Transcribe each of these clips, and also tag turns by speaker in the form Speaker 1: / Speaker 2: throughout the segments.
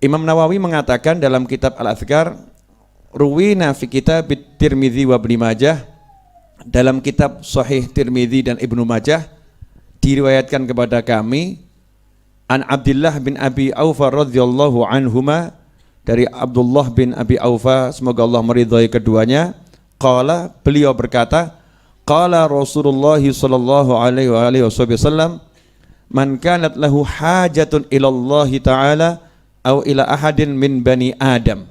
Speaker 1: Imam Nawawi mengatakan dalam kitab Al-Adhkar, ruwina fi kitab Tirmidzi wa Ibnu Majah, dalam kitab Sahih Tirmidzi dan Ibnu Majah diriwayatkan kepada kami an Abdullah bin Abi Aufa radhiyallahu anhuma, dari Abdullah bin Abi Aufa semoga Allah meridhai keduanya, qala, beliau berkata, qala Rasulullah sallallahu alaihi wasallam, man kanat lahu hajatun ila Allah taala au ila ahadin min bani Adam,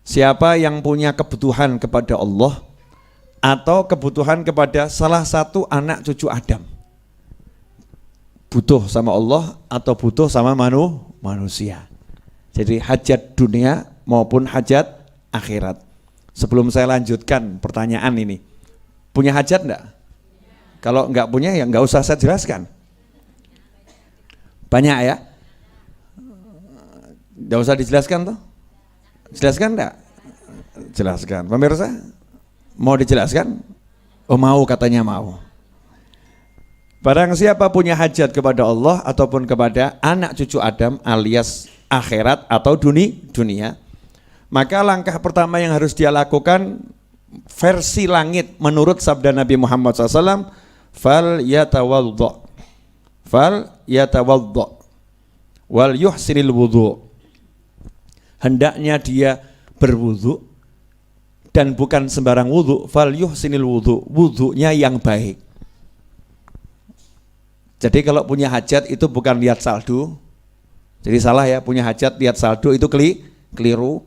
Speaker 1: siapa yang punya kebutuhan kepada Allah atau kebutuhan kepada salah satu anak cucu Adam, butuh sama Allah atau butuh sama manusia, jadi hajat dunia maupun hajat akhirat. Sebelum saya lanjutkan pertanyaan ini, punya hajat enggak? Kalau enggak punya ya enggak usah saya jelaskan. Banyak ya? Enggak usah dijelaskan toh? Jelaskan enggak? Jelaskan. Pemirsa, mau dijelaskan? Oh mau, katanya mau. Barang siapa punya hajat kepada Allah ataupun kepada anak cucu Adam alias akhirat atau dunia, maka langkah pertama yang harus dia lakukan versi langit menurut sabda Nabi Muhammad SAW, fal yatawadda wal yuhsinil wudhu, hendaknya dia berwudhu dan bukan sembarang wudhu, fal yuhsinil wudhu, wudhunya yang baik. Jadi kalau punya hajat itu bukan lihat saldo, jadi salah ya, punya hajat lihat saldo itu keliru.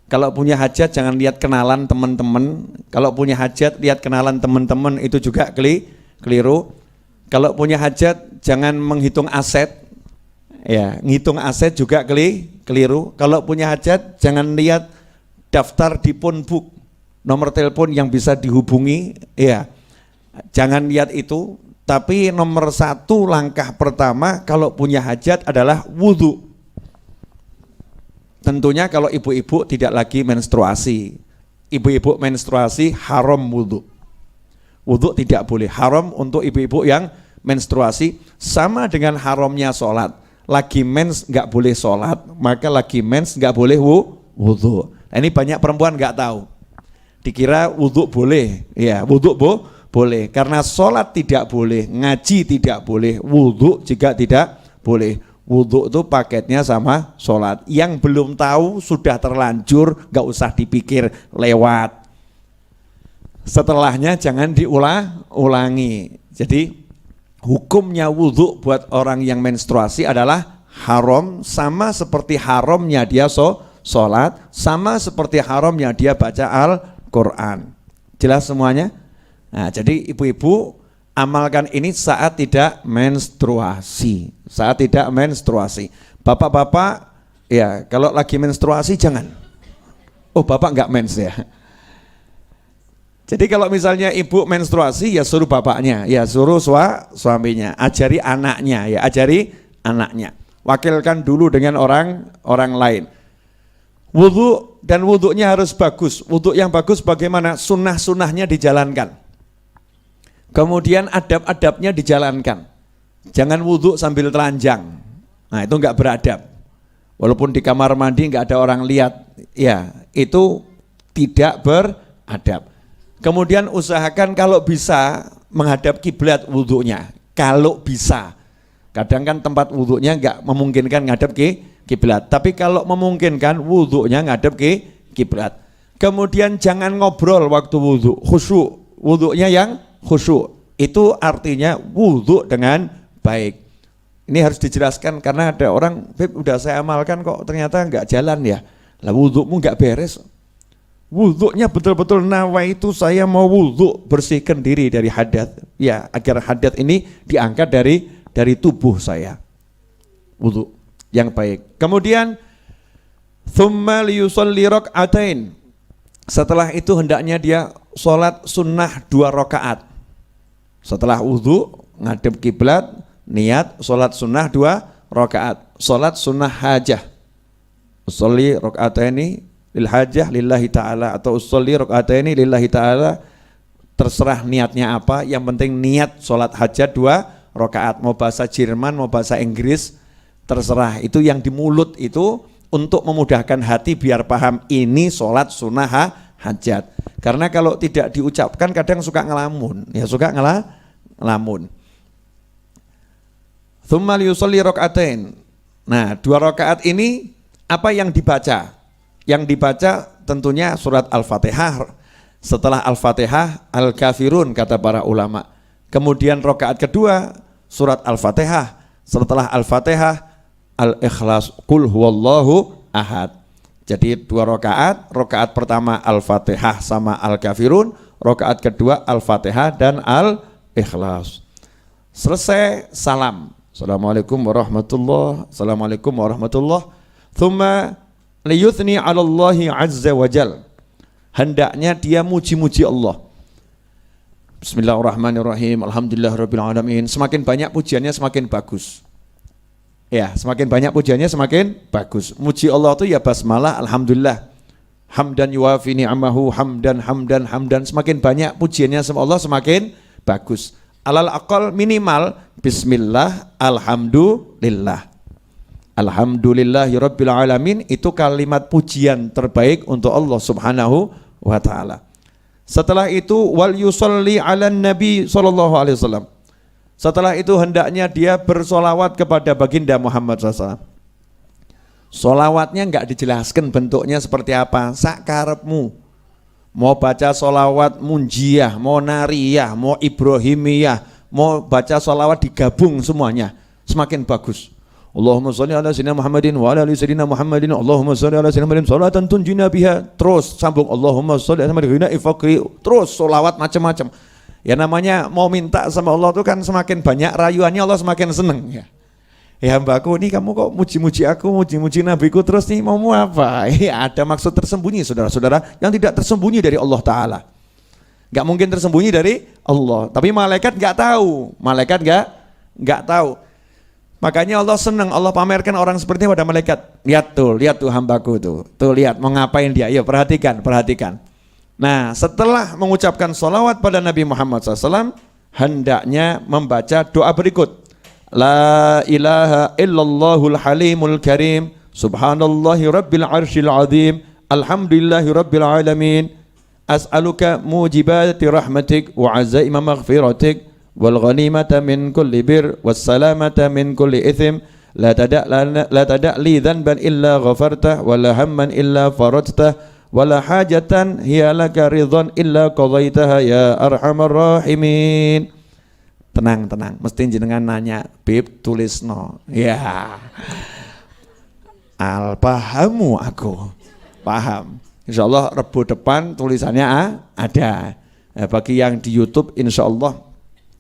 Speaker 1: Kalau punya hajat jangan lihat kenalan teman-teman, kalau punya hajat lihat kenalan teman-teman itu juga keliru. Kalau punya hajat jangan menghitung aset, ya ngitung aset juga keliru. Kalau punya hajat jangan lihat daftar di phone book, nomor telepon yang bisa dihubungi, ya jangan lihat itu. Tapi nomor satu langkah pertama kalau punya hajat adalah wudhu. Tentunya kalau ibu-ibu tidak lagi menstruasi, ibu-ibu menstruasi haram wudhu. Wudhu tidak boleh, haram untuk ibu-ibu yang menstruasi, sama dengan haramnya sholat. Lagi mens nggak boleh sholat, maka lagi mens nggak boleh wudhu. Nah, ini banyak perempuan nggak tahu, dikira wudhu boleh, ya wudhu boleh, karena sholat tidak boleh, ngaji tidak boleh, wudhu juga tidak boleh. Wudhu itu paketnya sama sholat. Yang belum tahu sudah terlanjur, gak usah dipikir, lewat. Setelahnya jangan diulangi. Jadi hukumnya wudhu buat orang yang menstruasi adalah haram, sama seperti haramnya dia sholat, sama seperti haramnya dia baca Al-Quran. Jelas semuanya? Nah, jadi ibu-ibu amalkan ini saat tidak menstruasi. Saat tidak menstruasi. Bapak-bapak, ya kalau lagi menstruasi jangan. Oh, bapak enggak mens ya. Jadi kalau misalnya ibu menstruasi ya suruh bapaknya, ya suruh suaminya, ajari anaknya, ya ajari anaknya. Wakilkan dulu dengan orang lain. Wudhu dan wudhunya harus bagus. Wudhu yang bagus bagaimana? Sunnah-sunnahnya dijalankan. Kemudian adab-adabnya dijalankan. Jangan wudhu sambil telanjang. Nah itu enggak beradab. Walaupun di kamar mandi enggak ada orang lihat, ya itu tidak beradab. Kemudian usahakan kalau bisa menghadap kiblat wudhunya. Kalau bisa. Kadang kan tempat wudhunya enggak memungkinkan ngadap kiblat. Tapi kalau memungkinkan wudhunya ngadap kiblat. Kemudian jangan ngobrol waktu wudhu. Khusyuk. Wudhunya yang khusyuk, itu artinya wudhu dengan baik. Ini harus dijelaskan karena ada orang, Beb udah saya amalkan kok ternyata enggak jalan ya. Lah wudhumu enggak beres. Wudhunya betul-betul nawaitu saya mau wudhu, bersihkan diri dari hadat. Ya, agar hadat ini diangkat dari tubuh saya. Wudhu yang baik. Kemudian tsumma liyusalli rak'atain. Setelah itu hendaknya dia sholat sunnah 2 rakaat. Setelah wudhu, ngadep kiblat, niat sholat sunnah 2 rakaat. Sholat sunnah hajah. Usolli raka'ataini lil hajah lillahi ta'ala, atau usolli raka'ataini lillahi ta'ala, terserah niatnya apa, yang penting niat sholat hajat 2 rakaat. Mau bahasa Jerman, mau bahasa Inggris, terserah. Itu yang di mulut itu untuk memudahkan hati biar paham ini sholat sunnah hajat. Karena kalau tidak diucapkan kadang suka ngelamun, ya suka ngelamun. Tsumma yusolli rakaatain. Nah, 2 rakaat ini apa yang dibaca? Yang dibaca tentunya surat Al-Fatihah. Setelah Al-Fatihah Al-Kafirun kata para ulama. Kemudian rakaat kedua surat Al-Fatihah. Setelah Al-Fatihah Al-Ikhlas Qul huwallahu ahad. Jadi 2 rakaat. Rakaat pertama Al-Fatihah sama Al-Kafirun, rakaat kedua Al-Fatihah dan Al-Ikhlas. Selesai salam. Assalamualaikum warahmatullahi. Assalamualaikum warahmatullahi. Tsumma liyuthni 'ala Allahi 'azza wa jal. Hendaknya dia muji-muji Allah. Bismillahirrahmanirrahim. Alhamdulillahirabbil alamin. Semakin banyak pujiannya semakin bagus. Ya, semakin banyak pujiannya semakin bagus. Muji Allah itu ya basmalah, alhamdulillah. Hamdan yuwafi ni'amahu, hamdan. Semakin banyak pujiannya sama Allah semakin bagus. Alal aqal minimal bismillah, alhamdulillah. Alhamdulillahirabbil alamin itu kalimat pujian terbaik untuk Allah Subhanahu wa taala. Setelah itu wal yusolli 'alan nabi sallallahu alaihi wasallam. Setelah itu hendaknya dia bersolawat kepada baginda Muhammad SAW. Solawatnya enggak dijelaskan bentuknya seperti apa, sakarepmu. Mau baca solawat munjiyah, mau nariyah, mau ibrahimiyah, mau baca solawat digabung semuanya, semakin bagus. Allahumma sholli ala sayyidina Muhammadin wa ala ali sayyidina Muhammadin. Allahumma sholli ala sayyidina Muhammadin sholatan tunjina biha. Terus sambung Allahumma sholli ala sayyidina ifaqri. Terus solawat macam-macam. Ya namanya mau minta sama Allah itu kan semakin banyak rayuannya Allah semakin seneng ya. Ya hambaku ini kamu kok muji-muji aku, muji-muji nabiku terus nih mau apa? Ya ada maksud tersembunyi saudara-saudara yang tidak tersembunyi dari Allah Ta'ala. Gak mungkin tersembunyi dari Allah. Tapi malaikat gak tahu. Malaikat gak tahu. Makanya Allah senang, Allah pamerkan orang seperti pada malaikat. Lihat tuh hambaku tuh. Tuh lihat mau ngapain dia. Yuk perhatikan. Nah setelah mengucapkan sholawat pada Nabi Muhammad SAW, hendaknya membaca doa berikut. La ilaha illallahul halimul karim. Subhanallahi rabbil arshil azim. Alhamdulillahi rabbil alamin. As'aluka mujibati rahmatik wa azaima maghfiratik. Wal ghanimata min kulli bir. Wassalamata min kulli ithim. La tada' li dhanban illa ghafartah. Wa la hamman illa faradtah. Wa la hajatan hiya laka ridhan illa qadaitaha ya arhamar rahimin. Tenang, mesti jenengan nanya, Bib tulis no. Ya. Pahamu aku. Paham. Insyaallah Rebu depan tulisannya ada. Nah, bagi yang di YouTube insyaallah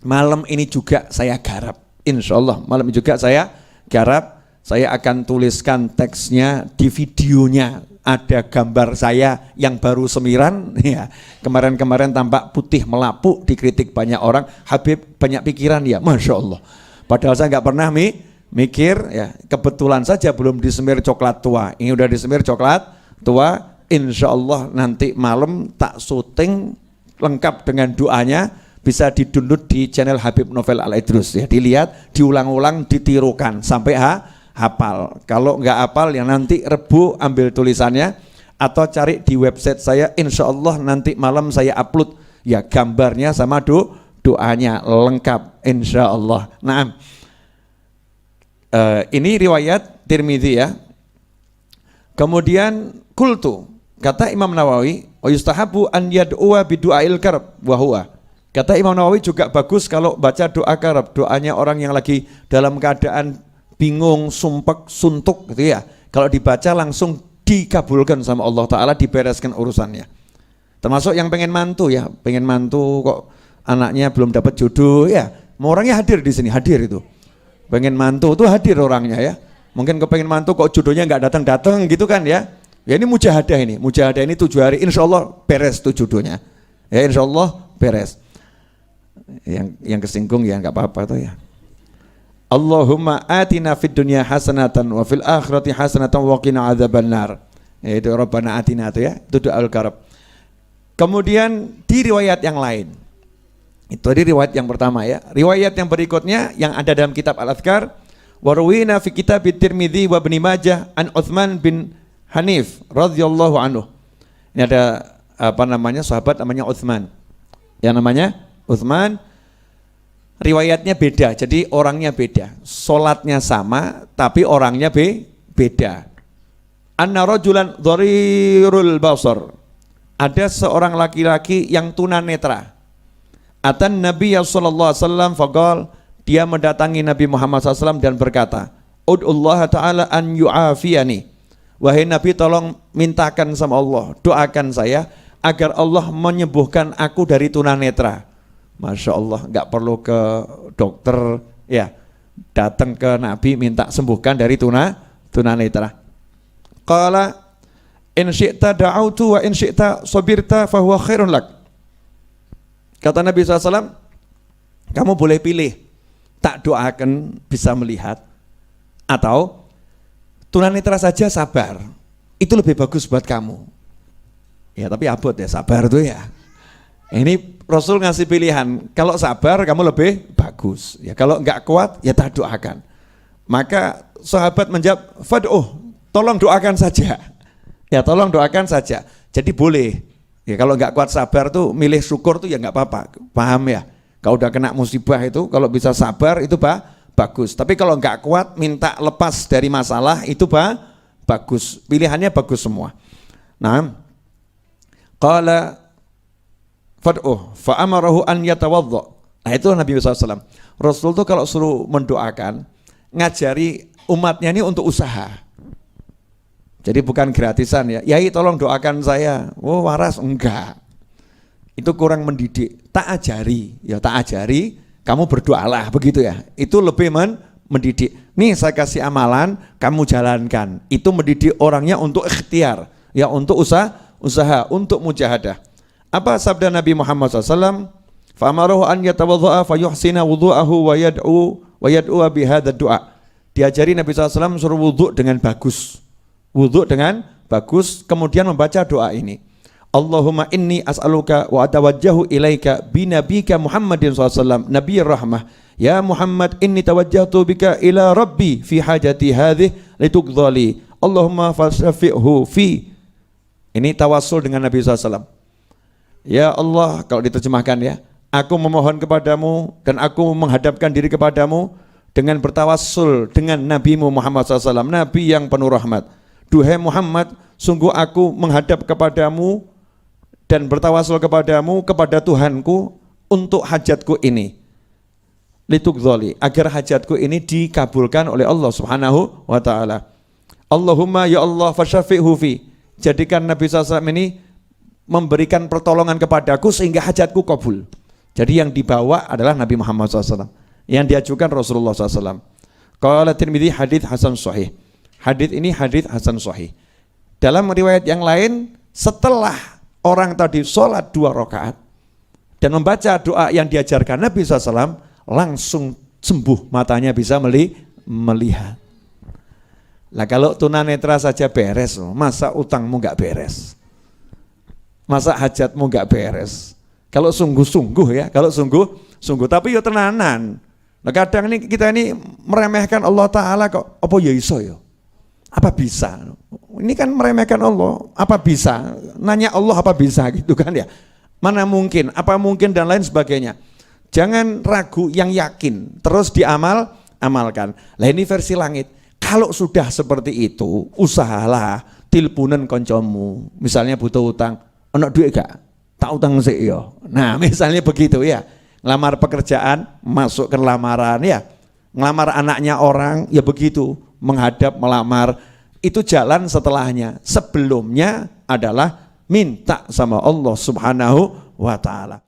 Speaker 1: malam ini juga saya garap. Insyaallah malam ini juga saya garap. Saya akan tuliskan teksnya di videonya. Ada gambar saya yang baru semiran ya. Kemarin tampak putih melapuk, dikritik banyak orang. Habib banyak pikiran ya, Masya Allah. Padahal saya nggak pernah mikir ya. Kebetulan saja belum disemir coklat tua. Ini udah disemir coklat tua. Insya Allah nanti malam tak syuting lengkap dengan doanya. Bisa di-download di channel Habib Novel Al-Idrus ya. Dilihat, diulang-ulang, ditirukan sampai hafal. Kalau nggak hafal ya nanti Rebu ambil tulisannya atau cari di website saya. Insya Allah nanti malam saya upload ya gambarnya sama doanya lengkap insya Allah. Nah ini riwayat Tirmidzi ya. Kemudian kultu kata Imam Nawawi wa yustahabu an yad'uwa bidu'ail karb wa huwa. Kata Imam Nawawi juga bagus kalau baca doa karab, doanya orang yang lagi dalam keadaan bingung, sumpek, suntuk gitu ya. Kalau dibaca langsung dikabulkan sama Allah Ta'ala, dibereskan urusannya. Termasuk yang pengen mantu ya, pengen mantu kok anaknya belum dapat jodoh ya. Mau orangnya hadir di sini, hadir itu. Pengen mantu itu hadir orangnya ya. Mungkin kepengen mantu kok jodohnya nggak datang gitu kan ya. Ya ini mujahadah ini 7 hari insya Allah beres tuh jodohnya. Ya insya Allah beres. Yang kesinggung ya nggak apa-apa tuh ya. Allahumma atina fid dunya hasanatan wa fil akhirati hasanatan wa qina adzabannar. Itu Rabbana atina itu ya, itu doa al-karab. Kemudian di riwayat yang lain. Itu di riwayat yang pertama ya. Riwayat yang berikutnya yang ada dalam kitab Al-Adhkar, Warwina fi kitab Tirmidzi wa Ibnu Majah an Utsman bin Hanif radhiyallahu anhu. Ini ada sahabat namanya Utsman. Yang namanya Utsman, riwayatnya beda, jadi orangnya beda. Salatnya sama tapi orangnya beda. Anna rajulan dharirul basar. Ada seorang laki-laki yang tunanetra. Atan Nabi sallallahu alaihi wasallam faqal, dia mendatangi Nabi Muhammad SAW dan berkata, Ud'ullah ta'ala an yu'afiyani. Wahai Nabi, tolong mintakan sama Allah, doakan saya agar Allah menyembuhkan aku dari tunanetra. Masya Allah, nggak perlu ke dokter, ya, datang ke Nabi minta sembuhkan dari tunanetra. Qala in syi'ta da'autu wa in syi'ta sabirta fahuwa khairun lak. Kata Nabi SAW, kamu boleh pilih, tak doakan bisa melihat, atau tunanetra saja sabar, itu lebih bagus buat kamu. Ya tapi abot ya sabar tuh ya. Ini Rasul ngasih pilihan, kalau sabar kamu lebih bagus, ya kalau enggak kuat ya tak doakan. Maka sahabat menjawab, fad'uh, tolong doakan saja. Ya tolong doakan saja. Jadi boleh. Ya kalau enggak kuat sabar tuh milih syukur tuh ya enggak apa-apa. Paham ya? Kalau udah kena musibah itu kalau bisa sabar itu bagus. Tapi kalau enggak kuat minta lepas dari masalah itu bagus. Pilihannya bagus semua. Nah, qala fad'uh fa amarahu an yatawadda. Nah itu Nabi SAW. Rasul tuh kalau suruh mendoakan ngajari umatnya ini untuk usaha. Jadi bukan gratisan ya. Yai tolong doakan saya. Oh waras, enggak. Itu kurang mendidik. Tak ajari, ya tak ajari. Kamu berdoalah begitu ya. Itu lebih mendidik. Nih saya kasih amalan, kamu jalankan. Itu mendidik orangnya untuk ikhtiar, ya untuk usaha, untuk mujahadah. Apa sabda Nabi Muhammad SAW? Fa'amarahu an yatawadha'a fayuhsina wudhu'ahu wa yad'u bihadha du'a. Diajari Nabi SAW suruh wudhu dengan bagus. Wudhu dengan bagus, kemudian membaca doa ini. Allahumma inni as'aluka wa atawajjahu ilaika binabika Muhammadin SAW Nabi Rahmah. Ya Muhammad inni tawajjahtu bika ila Rabbi fi hajati hadhih lituqdhali. Allahumma fasyafi'hu fi. Ini tawassul dengan Nabi SAW. Ya Allah, kalau diterjemahkan ya, aku memohon kepadamu dan aku menghadapkan diri kepadamu dengan bertawassul dengan Nabimu Muhammad SAW, Nabi yang penuh rahmat. Duhai Muhammad, sungguh aku menghadap kepadamu dan bertawassul kepadamu kepada Tuhanku untuk hajatku ini. Lituqdhali, agar hajatku ini dikabulkan oleh Allah Subhanahu wa taala. Allahumma ya Allah fasyafi'hu fi. Jadikan Nabi SAW ini memberikan pertolongan kepadaku sehingga hajatku kabul. Jadi yang dibawa adalah Nabi Muhammad SAW, yang diajukan Rasulullah SAW. Qala Tirmidzi hadits hasan sahih. Hadits ini hadits hasan sahih. Dalam riwayat yang lain, setelah orang tadi sholat 2 rakaat dan membaca doa yang diajarkan Nabi SAW, langsung sembuh, matanya bisa melihat. Lah kalau tunanetra saja beres, masa utangmu enggak beres? Masa hajatmu enggak beres? Kalau sungguh-sungguh ya, kalau sungguh-sungguh, tapi ya tenanan. Nah kadang ini kita ini meremehkan Allah Ta'ala kok, apa ya iso ya? Apa bisa? Ini kan meremehkan Allah, apa bisa? Nanya Allah apa bisa gitu kan ya? Mana mungkin, apa mungkin dan lain sebagainya. Jangan ragu, yang yakin, terus amalkan. Lah ini versi langit. Kalau sudah seperti itu, usahalah tilpunan koncomu. Misalnya butuh utang, ono duit gak? Tak utang sih ya. Nah misalnya begitu ya. Ngelamar pekerjaan, masuk ke lamaran ya. Ngelamar anaknya orang, ya begitu. Menghadap, melamar, itu jalan setelahnya. Sebelumnya adalah minta sama Allah Subhanahu wa ta'ala.